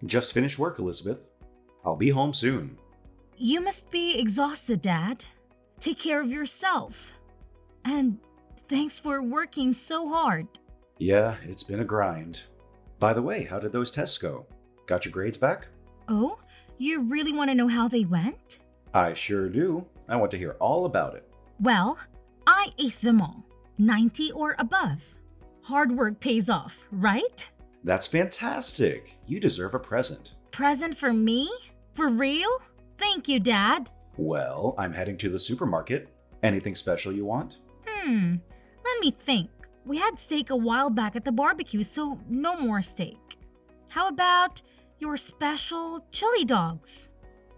Just finished work, Elizabeth. I'll be home soon. You must be exhausted, Dad. Take care of yourself. And thanks for working so hard. Yeah, it's been a grind. By the way, how did those tests go? Got your grades back? Oh, you really want to know how they went? I sure do. I want to hear all about it. Well, I aced them all. 90 or above. Hard work pays off, right? That's fantastic. You deserve a present. Present for me? For real? Thank you, Dad. Well, I'm heading to the supermarket. Anything special you want? Let me think. We had steak a while back at the barbecue, so no more steak. How about your special chili dogs?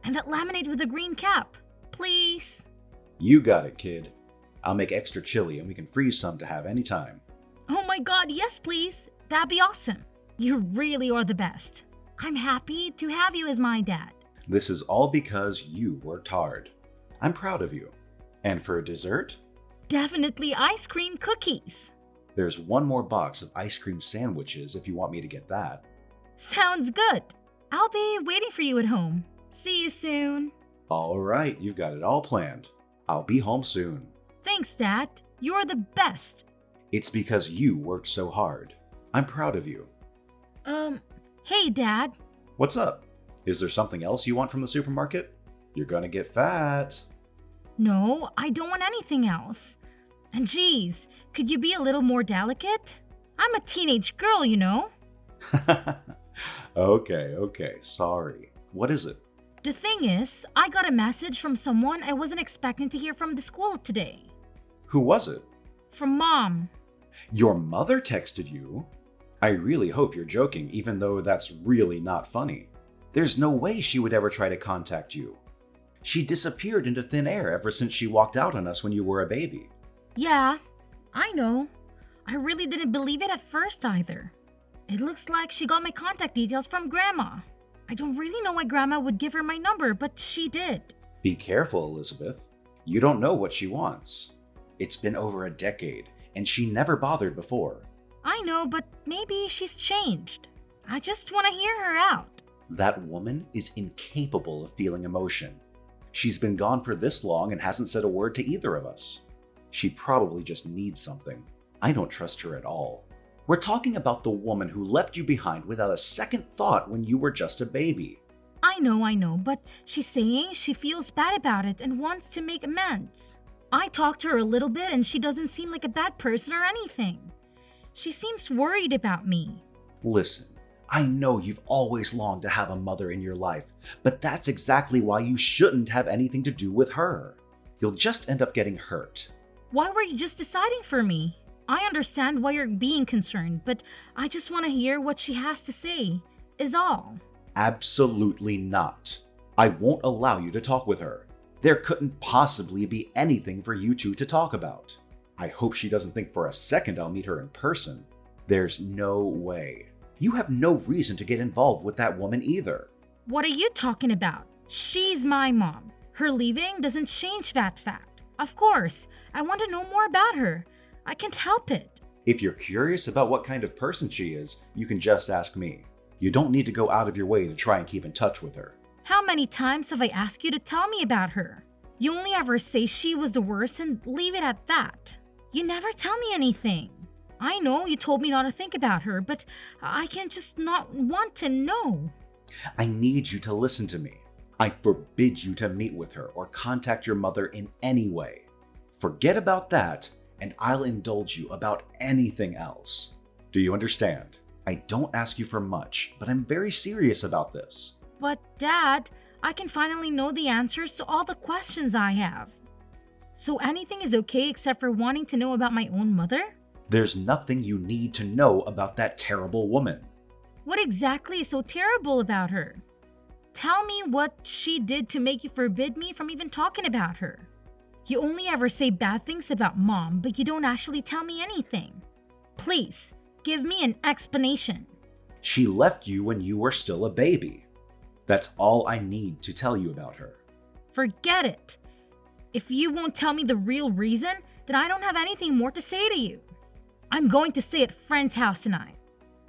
And that lemonade with a green cap, please? You got it, kid. I'll make extra chili and we can freeze some to have anytime. Oh my god, yes please. That'd be awesome. You really are the best. I'm happy to have you as my dad. This is all because you worked hard. I'm proud of you. And for dessert, Definitely ice cream cookies. there's one more box of ice cream sandwiches if you want me to get that. Sounds good. I'll be waiting for you at home. See you soon. All right, you've got it all planned. I'll be home soon. Thanks, Dad. You're the best. It's because you worked so hard. I'm proud of you. Hey, Dad. What's up? Is there something else you want from the supermarket? You're gonna get fat. No, I don't want anything else. And geez, could you be a little more delicate? I'm a teenage girl, you know. Okay, sorry. What is it? The thing is, I got a message from someone I wasn't expecting to hear from the school today. Who was it? From Mom. Your mother texted you? I really hope you're joking, even though that's really not funny. There's no way she would ever try to contact you. She disappeared into thin air ever since she walked out on us when you were a baby. Yeah, I know. I really didn't believe it at first either. It looks like she got my contact details from Grandma. I don't really know why Grandma would give her my number, but she did. Be careful, Elizabeth. You don't know what she wants. It's been over a decade, and she never bothered before. I know, but maybe she's changed. I just want to hear her out. That woman is incapable of feeling emotion. She's been gone for this long and hasn't said a word to either of us. She probably just needs something. I don't trust her at all. We're talking about the woman who left you behind without a second thought when you were just a baby. I know, but she's saying she feels bad about it and wants to make amends. I talked to her a little bit and she doesn't seem like a bad person or anything. She seems worried about me. Listen, I know you've always longed to have a mother in your life, but that's exactly why you shouldn't have anything to do with her. You'll just end up getting hurt. Why were you just deciding for me? I understand why you're being concerned, but I just want to hear what she has to say, is all. Absolutely not. I won't allow you to talk with her. There couldn't possibly be anything for you two to talk about. I hope she doesn't think for a second I'll meet her in person. There's no way. You have no reason to get involved with that woman either. What are you talking about? She's my mom. Her leaving doesn't change that fact. Of course, I want to know more about her. I can't help it. If you're curious about what kind of person she is, you can just ask me. You don't need to go out of your way to try and keep in touch with her. How many times have I asked you to tell me about her? You only ever say she was the worst and leave it at that. You never tell me anything. I know you told me not to think about her, but I can't just not want to know. I need you to listen to me. I forbid you to meet with her or contact your mother in any way. Forget about that, and I'll indulge you about anything else. Do you understand? I don't ask you for much, but I'm very serious about this. But Dad, I can finally know the answers to all the questions I have. So anything is okay except for wanting to know about my own mother? There's nothing you need to know about that terrible woman. What exactly is so terrible about her? Tell me what she did to make you forbid me from even talking about her. You only ever say bad things about Mom, but you don't actually tell me anything. Please, give me an explanation. She left you when you were still a baby. That's all I need to tell you about her. Forget it. If you won't tell me the real reason, then I don't have anything more to say to you. I'm going to stay at friend's house tonight.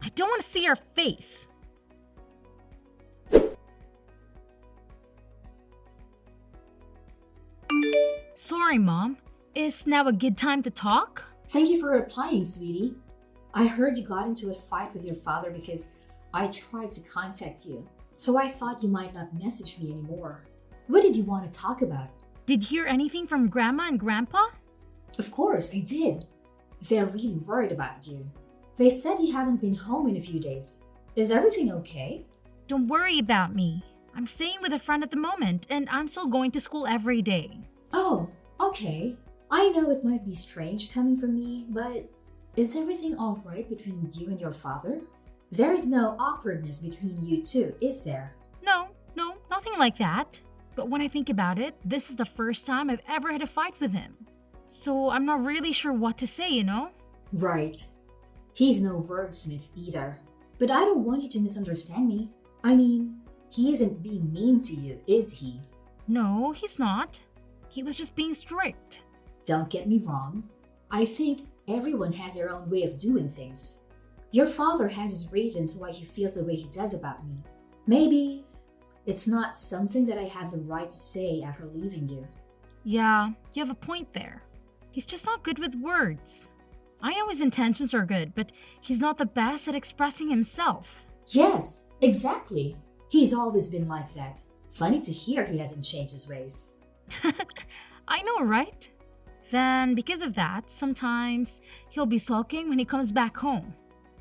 I don't want to see her face. Sorry, Mom. Is now a good time to talk? Thank you for replying, sweetie. I heard you got into a fight with your father because I tried to contact you. So I thought you might not message me anymore. What did you want to talk about? Did you hear anything from Grandma and Grandpa? Of course, I did. They're really worried about you. They said you haven't been home in a few days. Is everything okay? Don't worry about me. I'm staying with a friend at the moment, and I'm still going to school every day. Oh, okay. I know it might be strange coming from me, but is everything all right between you and your father? There is no awkwardness between you two, is there? No, nothing like that. But when I think about it, this is the first time I've ever had a fight with him. So I'm not really sure what to say, you know? Right. He's no wordsmith either. But I don't want you to misunderstand me. I mean, he isn't being mean to you, is he? No, he's not. He was just being strict. Don't get me wrong. I think everyone has their own way of doing things. Your father has his reasons why he feels the way he does about me. Maybe it's not something that I have the right to say after leaving you. Yeah, you have a point there. He's just not good with words. I know his intentions are good, but he's not the best at expressing himself. Yes, exactly. He's always been like that. Funny to hear he hasn't changed his ways. I know, right? Then, because of that, sometimes he'll be sulking when he comes back home.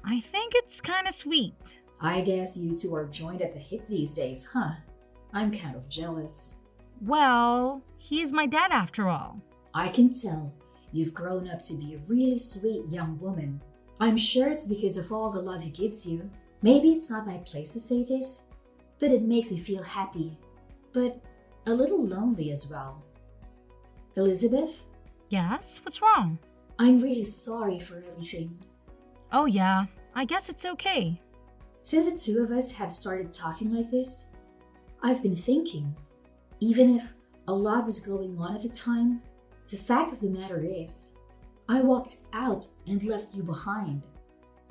I think it's kind of sweet. I guess you two are joined at the hip these days, huh? I'm kind of jealous. Well, he's my dad after all. I can tell you've grown up to be a really sweet young woman. I'm sure it's because of all the love he gives you. Maybe it's not my place to say this, but it makes me feel happy, but a little lonely as well. Elizabeth? Yes? What's wrong? I'm really sorry for everything. Oh yeah, I guess it's okay. Since the two of us have started talking like this, I've been thinking, even if a lot was going on at the time, the fact of the matter is, I walked out and left you behind.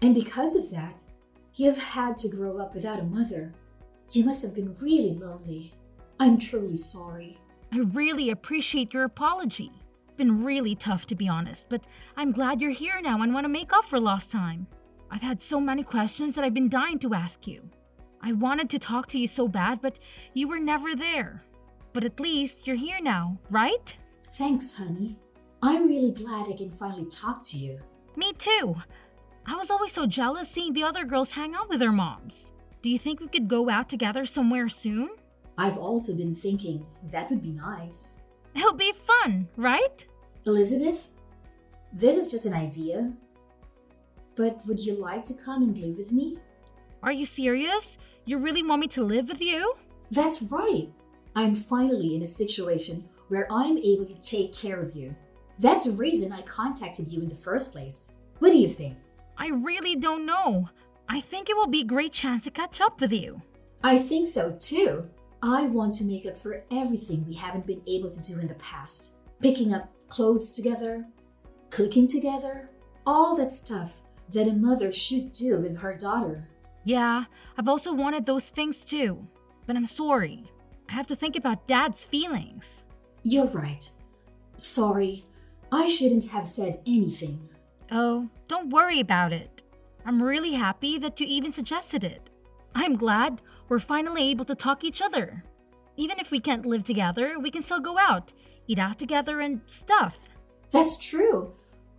And because of that, you've had to grow up without a mother. You must have been really lonely. I'm truly sorry. I really appreciate your apology. Been really tough to be honest, but I'm glad you're here now and want to make up for lost time. I've had so many questions that I've been dying to ask you. I wanted to talk to you so bad, but you were never there. But at least you're here now, right? Thanks, honey. I'm really glad I can finally talk to you. Me too. I was always so jealous seeing the other girls hang out with their moms. Do you think we could go out together somewhere soon? I've also been thinking that would be nice. It'll be fun, right? Elizabeth, this is just an idea, but would you like to come and live with me? Are you serious? You really want me to live with you? That's right. I'm finally in a situation where I'm able to take care of you. That's the reason I contacted you in the first place. What do you think? I really don't know. I think it will be a great chance to catch up with you. I think so too. I want to make up for everything we haven't been able to do in the past. Picking up clothes together, cooking together, all that stuff that a mother should do with her daughter. Yeah, I've also wanted those things too. But I'm sorry. I have to think about Dad's feelings. You're right. Sorry, I shouldn't have said anything. Oh, don't worry about it. I'm really happy that you even suggested it. I'm glad we're finally able to talk each other. Even if we can't live together, we can still go out, eat out together and stuff. That's true.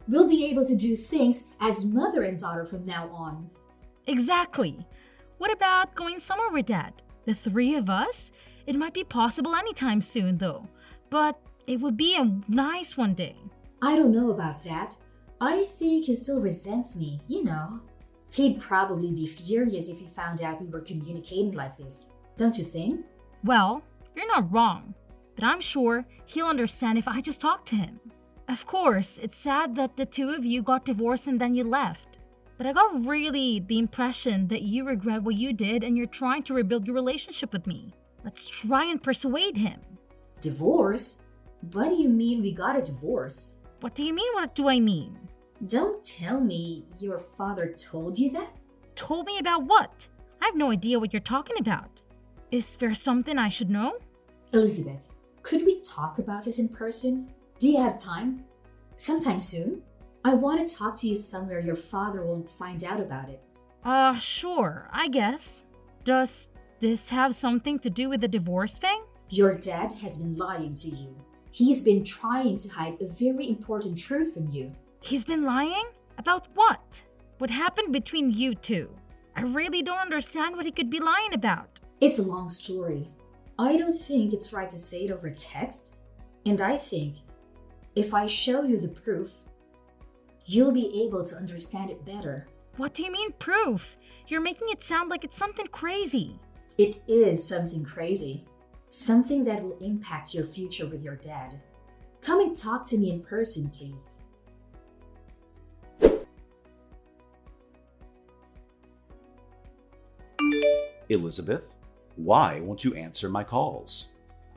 We'll be able to do things as mother and daughter from now on. Exactly. What about going somewhere with Dad? The three of us? It might be possible anytime soon though, but it would be a nice one day. I don't know about that. I think he still resents me, you know. He'd probably be furious if he found out we were communicating like this, don't you think? Well, you're not wrong, but I'm sure he'll understand if I just talk to him. Of course, it's sad that the two of you got divorced and then you left. But I got really the impression that you regret what you did and you're trying to rebuild your relationship with me. Let's try and persuade him. Divorce? What do you mean we got a divorce? What do you mean? What do I mean? Don't tell me your father told you that? Told me about what? I have no idea what you're talking about. Is there something I should know? Elizabeth, Could we talk about this in person? Do you have time? Sometime soon? I want to talk to you somewhere your father won't find out about it. Sure, I guess. Does this have something to do with the divorce thing? Your dad has been lying to you. He's been trying to hide a very important truth from you. He's been lying? About what? What happened between you two? I really don't understand what he could be lying about. It's a long story. I don't think it's right to say it over text, and I think if I show you the proof, you'll be able to understand it better. What do you mean proof? You're making it sound like it's something crazy. It is something crazy. Something that will impact your future with your dad. Come and talk to me in person, please. Elizabeth, why won't you answer my calls?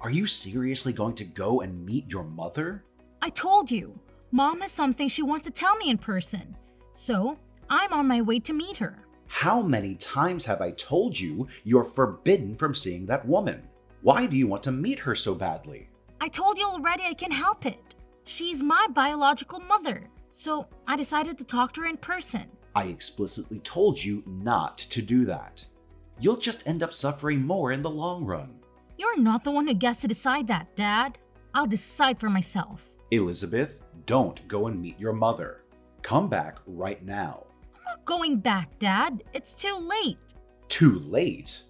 Are you seriously going to go and meet your mother? I told you, Mom has something she wants to tell me in person. So, I'm on my way to meet her. How many times have I told you you're forbidden from seeing that woman? Why do you want to meet her so badly? I told you already I can't help it. She's my biological mother. So, I decided to talk to her in person. I explicitly told you not to do that. You'll just end up suffering more in the long run. You're not the one who gets to decide that, Dad. I'll decide for myself. Elizabeth, don't go and meet your mother. Come back right now. I'm not going back, Dad. It's too late. Too late?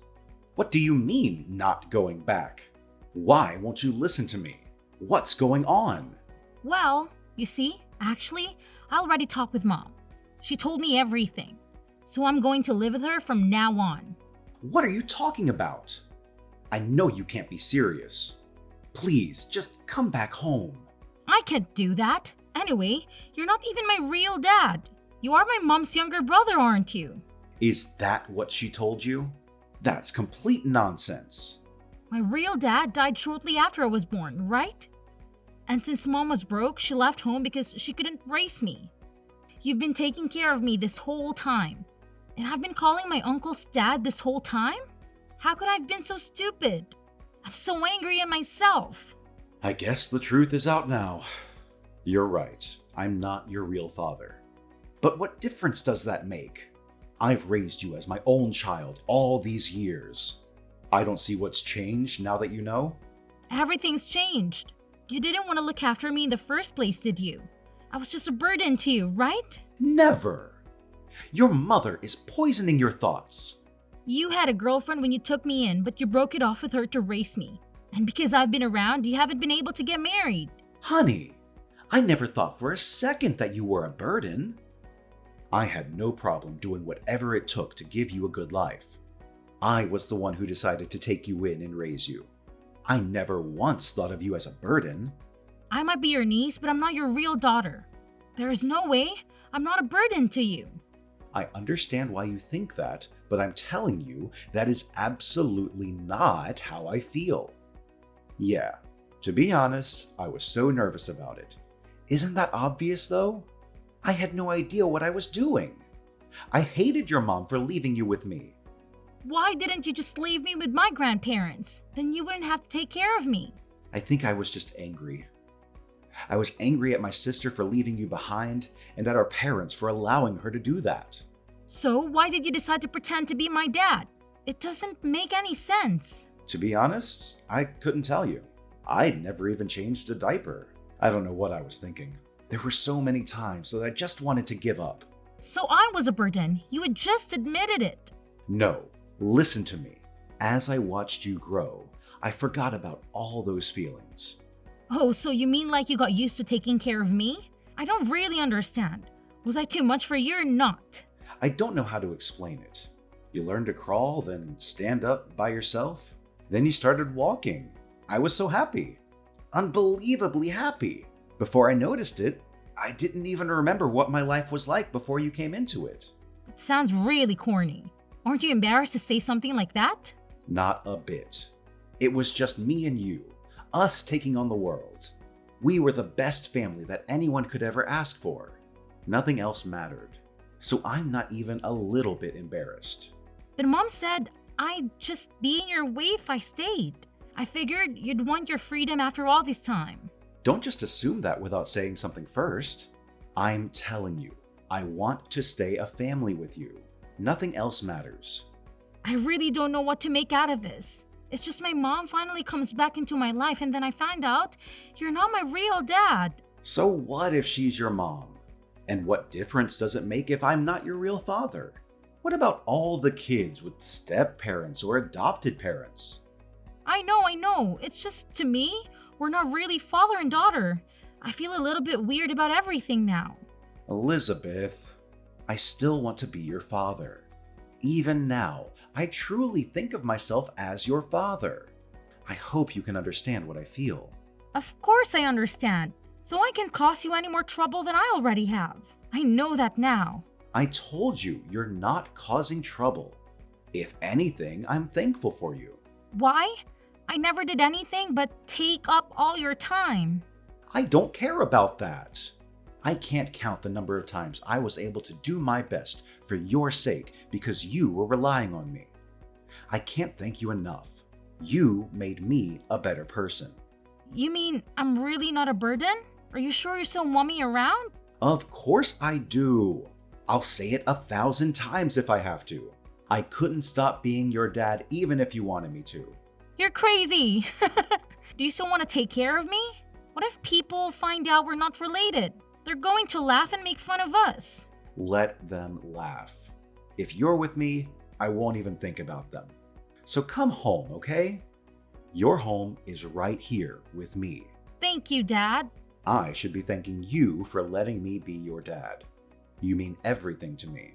What do you mean, not going back? Why won't you listen to me? What's going on? Well, you see, actually, I already talked with Mom. She told me everything. So I'm going to live with her from now on. What are you talking about? I know you can't be serious. Please, just come back home. I can't do that. Anyway, you're not even my real dad. You are my mom's younger brother, aren't you? Is that what she told you? That's complete nonsense. My real dad died shortly after I was born, right? And since Mom was broke, she left home because she couldn't raise me. You've been taking care of me this whole time. And I've been calling my uncle's dad this whole time? How could I have been so stupid? I'm so angry at myself. I guess the truth is out now. You're right. I'm not your real father. But what difference does that make? I've raised you as my own child all these years. I don't see what's changed now that you know. Everything's changed. You didn't want to look after me in the first place, did you? I was just a burden to you, right? Never. Your mother is poisoning your thoughts. You had a girlfriend when you took me in, but you broke it off with her to raise me. And because I've been around, you haven't been able to get married. Honey, I never thought for a second that you were a burden. I had no problem doing whatever it took to give you a good life. I was the one who decided to take you in and raise you. I never once thought of you as a burden. I might be your niece, but I'm not your real daughter. There is no way I'm not a burden to you. I understand why you think that, but I'm telling you that is absolutely not how I feel. Yeah, to be honest, I was so nervous about it. Isn't that obvious though? I had no idea what I was doing. I hated your mom for leaving you with me. Why didn't you just leave me with my grandparents? Then you wouldn't have to take care of me. I think I was just angry. I was angry at my sister for leaving you behind and at our parents for allowing her to do that. So why did you decide to pretend to be my dad? It doesn't make any sense. To be honest, I couldn't tell you. I never even changed a diaper. I don't know what I was thinking. There were so many times that I just wanted to give up. So I was a burden. You had just admitted it. No, listen to me. As I watched you grow, I forgot about all those feelings. Oh, so you mean like you got used to taking care of me? I don't really understand. Was I too much for you or not? I don't know how to explain it. You learned to crawl, then stand up by yourself. Then you started walking. I was so happy. Unbelievably happy. Before I noticed it, I didn't even remember what my life was like before you came into it. It sounds really corny. Aren't you embarrassed to say something like that? Not a bit. It was just me and you, us taking on the world. We were the best family that anyone could ever ask for. Nothing else mattered. So I'm not even a little bit embarrassed. But Mom said I'd just be in your way if I stayed. I figured you'd want your freedom after all this time. Don't just assume that without saying something first. I'm telling you, I want to stay a family with you. Nothing else matters. I really don't know what to make out of this. It's just my mom finally comes back into my life and then I find out you're not my real dad. So what if she's your mom? And what difference does it make if I'm not your real father? What about all the kids with step-parents or adopted parents? I know. It's just, to me, we're not really father and daughter. I feel a little bit weird about everything now. Elizabeth, I still want to be your father. Even now, I truly think of myself as your father. I hope you can understand what I feel. Of course I understand. So I can cause you any more trouble than I already have. I know that now. I told you you're not causing trouble. If anything, I'm thankful for you. Why? I never did anything but take up all your time. I don't care about that. I can't count the number of times I was able to do my best for your sake because you were relying on me. I can't thank you enough. You made me a better person. You mean I'm really not a burden? Are you sure you still want me around? Of course I do. I'll say it 1,000 times if I have to. I couldn't stop being your dad even if you wanted me to. You're crazy. Do you still want to take care of me? What if people find out we're not related? They're going to laugh and make fun of us. Let them laugh. If you're with me, I won't even think about them. So come home, okay? Your home is right here with me. Thank you, Dad. I should be thanking you for letting me be your dad. You mean everything to me.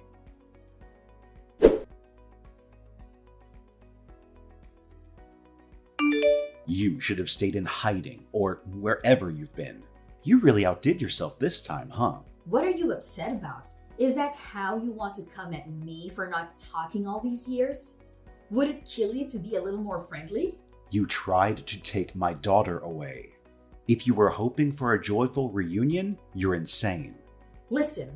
You should have stayed in hiding or wherever you've been. You really outdid yourself this time, huh? What are you upset about? Is that how you want to come at me for not talking all these years? Would it kill you to be a little more friendly? You tried to take my daughter away. If you were hoping for a joyful reunion, you're insane. Listen,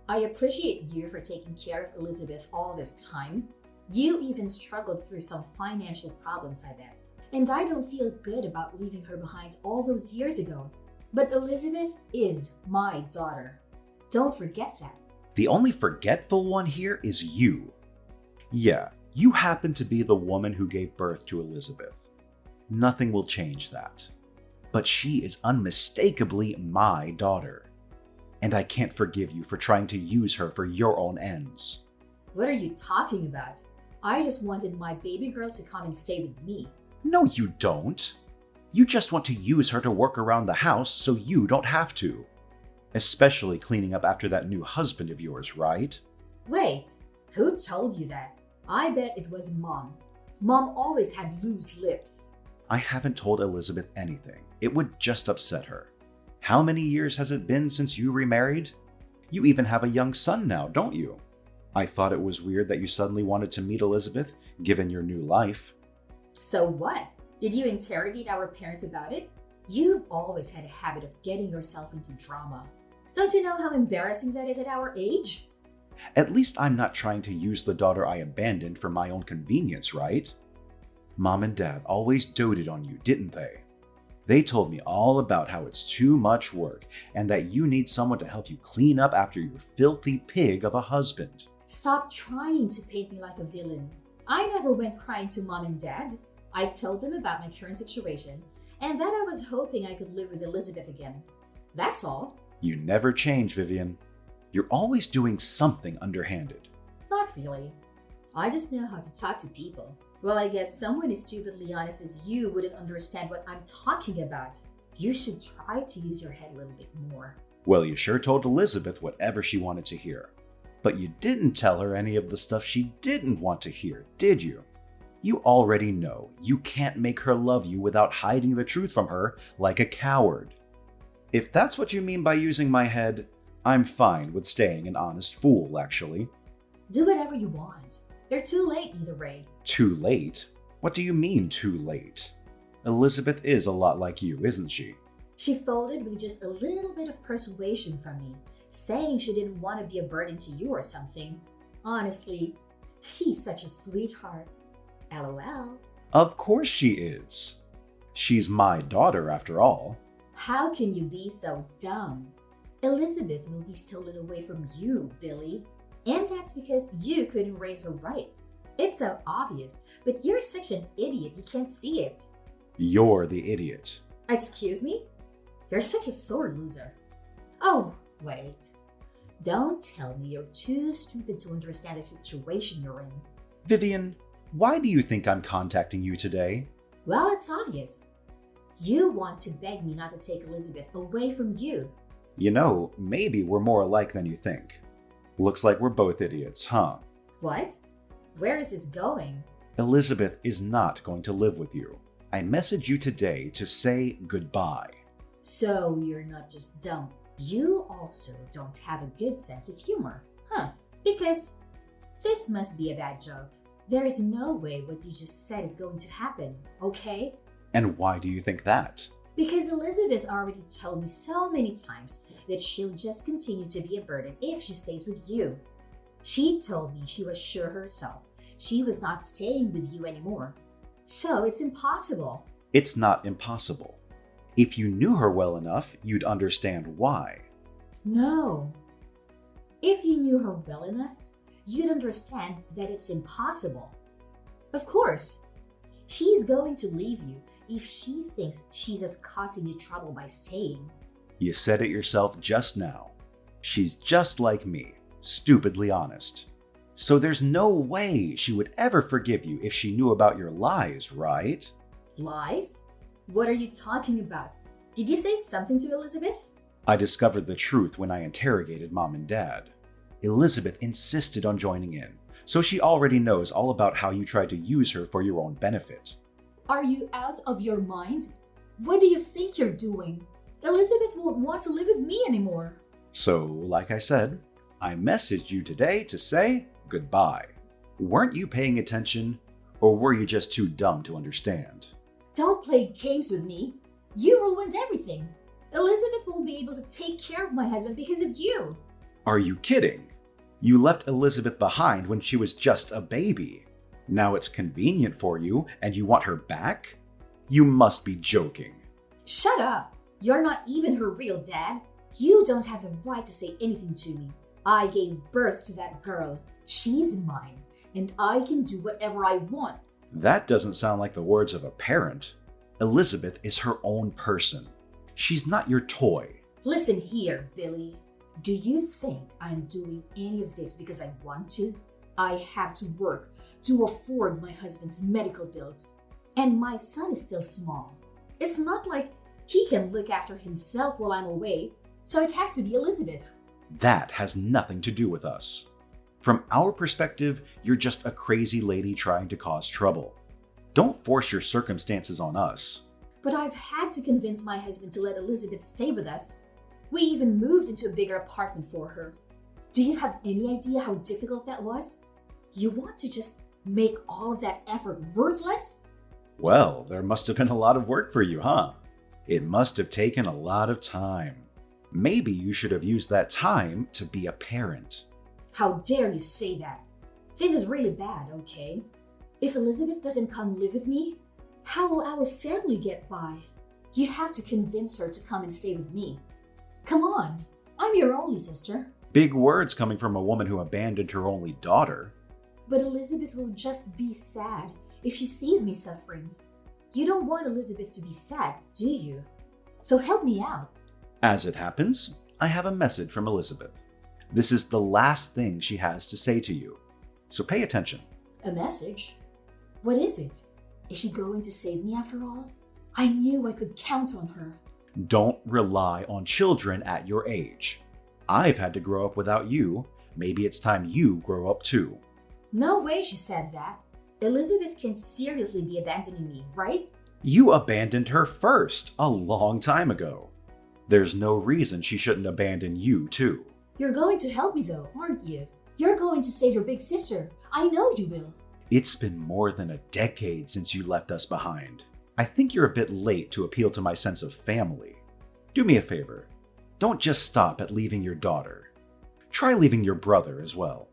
I appreciate you for taking care of Elizabeth all this time. You even struggled through some financial problems, I bet. And I don't feel good about leaving her behind all those years ago. But Elizabeth is my daughter. Don't forget that. The only forgetful one here is you. Yeah, you happen to be the woman who gave birth to Elizabeth. Nothing will change that. But she is unmistakably my daughter. And I can't forgive you for trying to use her for your own ends. What are you talking about? I just wanted my baby girl to come and stay with me. No, you don't. You just want to use her to work around the house so you don't have to. Especially cleaning up after that new husband of yours, right? Wait, who told you that? I bet it was Mom. Mom always had loose lips. I haven't told Elizabeth anything. It would just upset her. How many years has it been since you remarried? You even have a young son now, don't you? I thought it was weird that you suddenly wanted to meet Elizabeth, given your new life. So what? Did you interrogate our parents about it? You've always had a habit of getting yourself into drama. Don't you know how embarrassing that is at our age? At least I'm not trying to use the daughter I abandoned for my own convenience, right? Mom and Dad always doted on you, didn't they? They told me all about how it's too much work and that you need someone to help you clean up after your filthy pig of a husband. Stop trying to paint me like a villain. I never went crying to Mom and Dad. I told them about my current situation and that I was hoping I could live with Elizabeth again. That's all. You never change, Vivian. You're always doing something underhanded. Not really. I just know how to talk to people. Well, I guess someone as stupidly honest as you wouldn't understand what I'm talking about. You should try to use your head a little bit more. Well, you sure told Elizabeth whatever she wanted to hear. But you didn't tell her any of the stuff she didn't want to hear, did you? You already know you can't make her love you without hiding the truth from her like a coward. If that's what you mean by using my head, I'm fine with staying an honest fool, actually. Do whatever you want. You're too late either way. Too late? What do you mean, too late? Elizabeth is a lot like you, isn't she? She folded with just a little bit of persuasion from me, saying she didn't want to be a burden to you or something. Honestly, she's such a sweetheart. LOL. Of course she is. She's my daughter after all. How can you be so dumb? Elizabeth will be stolen away from you, Billy. And that's because you couldn't raise her right. It's so obvious, but you're such an idiot you can't see it. You're the idiot. Excuse me? You're such a sore loser. Oh, wait. Don't tell me you're too stupid to understand the situation you're in. Vivian, why do you think I'm contacting you today? Well, it's obvious. You want to beg me not to take Elizabeth away from you. You know, maybe we're more alike than you think. Looks like we're both idiots, huh? What? Where is this going? Elizabeth is not going to live with you. I messaged you today to say goodbye. So you're not just dumb. You also don't have a good sense of humor, huh? Because this must be a bad joke. There is no way what you just said is going to happen, okay? And why do you think that? Because Elizabeth already told me so many times that she'll just continue to be a burden if she stays with you. She told me she was sure herself she was not staying with you anymore. So it's impossible. It's not impossible. If you knew her well enough, you'd understand why. No. If you knew her well enough, you'd understand that it's impossible. Of course, she's going to leave you if she thinks she's just causing you trouble by staying. You said it yourself just now. She's just like me, stupidly honest. So there's no way she would ever forgive you if she knew about your lies, right? Lies? What are you talking about? Did you say something to Elizabeth? I discovered the truth when I interrogated Mom and Dad. Elizabeth insisted on joining in, so she already knows all about how you tried to use her for your own benefit. Are you out of your mind? What do you think you're doing? Elizabeth won't want to live with me anymore. So, like I said, I messaged you today to say goodbye. Weren't you paying attention, or were you just too dumb to understand? Don't play games with me. You ruined everything. Elizabeth won't be able to take care of my husband because of you. Are you kidding? You left Elizabeth behind when she was just a baby. Now it's convenient for you and you want her back? You must be joking. Shut up. You're not even her real dad. You don't have the right to say anything to me. I gave birth to that girl. She's mine, and I can do whatever I want. That doesn't sound like the words of a parent. Elizabeth is her own person. She's not your toy. Listen here, Billy. Do you think I'm doing any of this because I want to? I have to work to afford my husband's medical bills. And my son is still small. It's not like he can look after himself while I'm away, so it has to be Elizabeth. That has nothing to do with us. From our perspective, you're just a crazy lady trying to cause trouble. Don't force your circumstances on us. But I've had to convince my husband to let Elizabeth stay with us. We even moved into a bigger apartment for her. Do you have any idea how difficult that was? You want to just make all of that effort worthless? Well, there must have been a lot of work for you, huh? It must have taken a lot of time. Maybe you should have used that time to be a parent. How dare you say that? This is really bad, okay? If Elizabeth doesn't come live with me, how will our family get by? You have to convince her to come and stay with me. Come on, I'm your only sister. Big words coming from a woman who abandoned her only daughter. But Elizabeth will just be sad if she sees me suffering. You don't want Elizabeth to be sad, do you? So help me out. As it happens, I have a message from Elizabeth. This is the last thing she has to say to you. So pay attention. A message? What is it? Is she going to save me after all? I knew I could count on her. Don't rely on children at your age. I've had to grow up without you. Maybe it's time you grow up too. No way she said that. Elizabeth can seriously be abandoning me, right? You abandoned her first, a long time ago. There's no reason she shouldn't abandon you too. You're going to help me though, aren't you? You're going to save your big sister. I know you will. It's been more than a decade since you left us behind. I think you're a bit late to appeal to my sense of family. Do me a favor. Don't just stop at leaving your daughter. Try leaving your brother as well.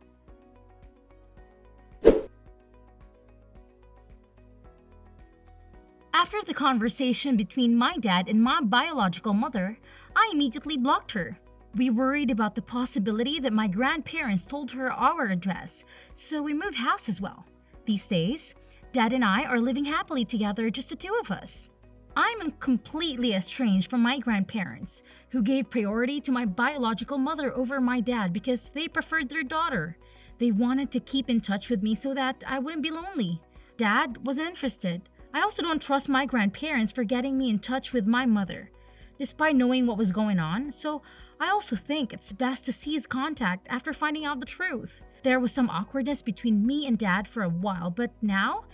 After the conversation between my dad and my biological mother, I immediately blocked her. We worried about the possibility that my grandparents told her our address, so we moved house as well. These days, Dad and I are living happily together, just the two of us. I'm completely estranged from my grandparents, who gave priority to my biological mother over my dad because they preferred their daughter. They wanted to keep in touch with me so that I wouldn't be lonely. Dad wasn't interested. I also don't trust my grandparents for getting me in touch with my mother, despite knowing what was going on, so I also think it's best to cease contact after finding out the truth. There was some awkwardness between me and Dad for a while, but now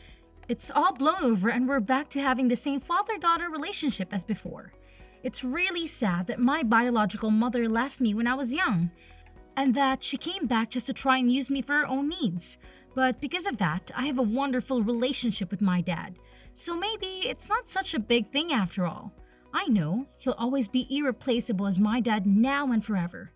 it's all blown over and we're back to having the same father-daughter relationship as before. It's really sad that my biological mother left me when I was young, and that she came back just to try and use me for her own needs. But because of that, I have a wonderful relationship with my dad, so maybe it's not such a big thing after all. I know he'll always be irreplaceable as my dad now and forever.